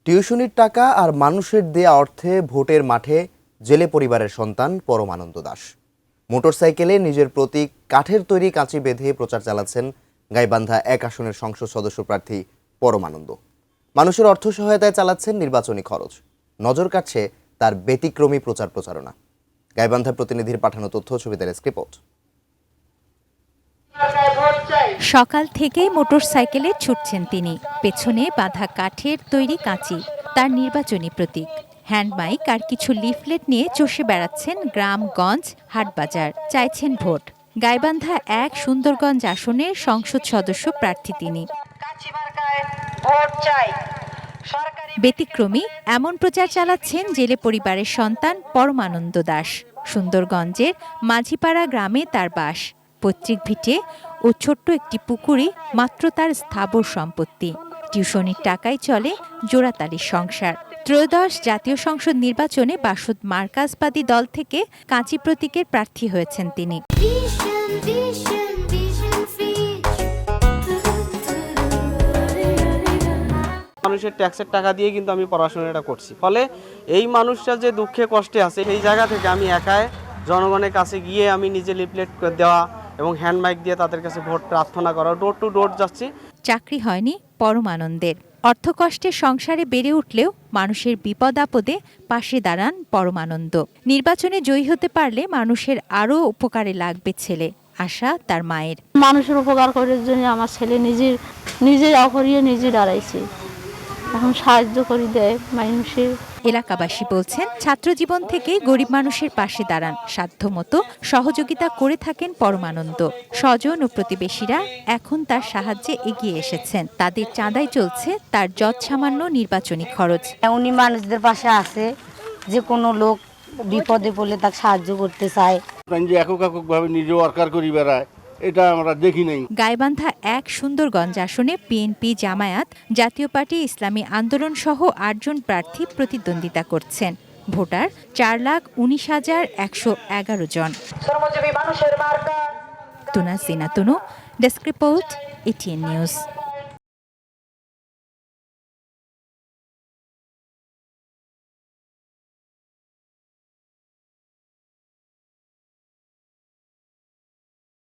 টিউশনির টাকা আর মানুষের দেয়া অর্থে ভোটের মাঠে জেলে পরিবারের সন্তান পরমানন্দ দাস। মোটরসাইকেলে নিজের প্রতীক কাঠের তৈরি কাঁচি বেঁধে প্রচার চালাচ্ছেন গাইবান্ধা ১ আসনের সংসদ সদস্য প্রার্থী পরমানন্দ। মানুষের অর্থ সহায়তায় চালাচ্ছেন নির্বাচনী খরচ। নজর কাটছে তার ব্যতিক্রমী প্রচারণা। গাইবান্ধা প্রতিনিধির পাঠানো তথ্য ছবিতে রিপোর্ট। সকাল থেকেই মোটরসাইকেলে ছুটছেন তিনি। পেছনে বাঁধা কাঠের তৈরি কাঁচি তার নির্বাচনী প্রতীক। হ্যান্ড মাইক আর কিছু লিফলেট নিয়ে চষে বেড়াচ্ছেন গ্রামগঞ্জ হাটবাজার, চাইছেন ভোট। গাইবান্ধা ১ সুন্দরগঞ্জ আসনের সংসদ সদস্য প্রার্থী তিনি। ব্যতিক্রমী এমন প্রচার চালাচ্ছেন জেলে পরিবারের সন্তান পরমানন্দ দাস। সুন্দরগঞ্জের মাঝিপাড়া গ্রামে তার বাস। পৈতৃক ভিটে ও ছোট্ট একটি পুকুরে মাত্র তার স্থাবর সম্পত্তি। টিউশনির টাকায় চলে জোড়াতালির সংসার। ত্রয়োদশ জাতীয় সংসদ নির্বাচনে বাসদ মার্কাজবাদী দল থেকে কাঁচি প্রতীকের প্রার্থী হয়েছেন তিনি। মানুষের ট্যাক্সের টাকা দিয়ে কিন্তু আমি পড়াশোনাটা করছি, ফলে এই মানুষটা যে দুঃখে কষ্টে আছে এই জায়গা থেকে আমি একাই জনগণের কাছে গিয়ে আমি নিজে লিফলেট দেওয়া এবং হ্যান্ড মাইক দিয়ে তাদের কাছে ভোট প্রার্থনা করা, ডোর টু ডোর যাচ্ছি। চাকরি হয়নি পরমানন্দের। অর্থকষ্টের সংসারে বেড়ে উঠলেও মানুষের বিপদ আপদে পাশে দাঁড়ান পরমানন্দ। নির্বাচনে জয়ী হতে পারলে মানুষের আরও উপকারে লাগবে ছেলে, আশা তার মায়ের। মানুষের উপকার করার জন্য আমার ছেলে নিজে অপরিয়ে নিজে দাঁড়াইছে, এখন সাহায্য করে দেয় মানুষের। এলাকাবাসী বলছেন ছাত্র জীবন থেকে গরিব মানুষের পাশে দাঁড়ান, সাধ্যমতো সহযোগিতা করে থাকেন পরমানন্দ। স্বজন ও প্রতিবেশীরা এখন তার সাহায্যে এগিয়ে এসেছেন। তাদের চাঁদায় চলছে তার যৎসামান্য নির্বাচনী খরচ। উনি মানুষদের পাশে আছে, যে কোনো লোক বিপদে পড়লে তাকে সাহায্য করতে চায়। এককভাবে নিজে ওয়ার্কার করি বেড়ায়, এটা আমরা দেখি নাই। গাইবান্ধা ১ সুন্দরগঞ্জ আসনে বিএনপি, জামায়াত, জাতীয় পার্টি, ইসলামী আন্দোলন সহ ৮ জন প্রার্থী প্রতিদ্বন্দ্বিতা করছেন। ভোটার ৪,১৯,১১১ জন। তুনা সিনা তুনু, ডেস্ক রিপোর্ট, এটিএন নিউজ।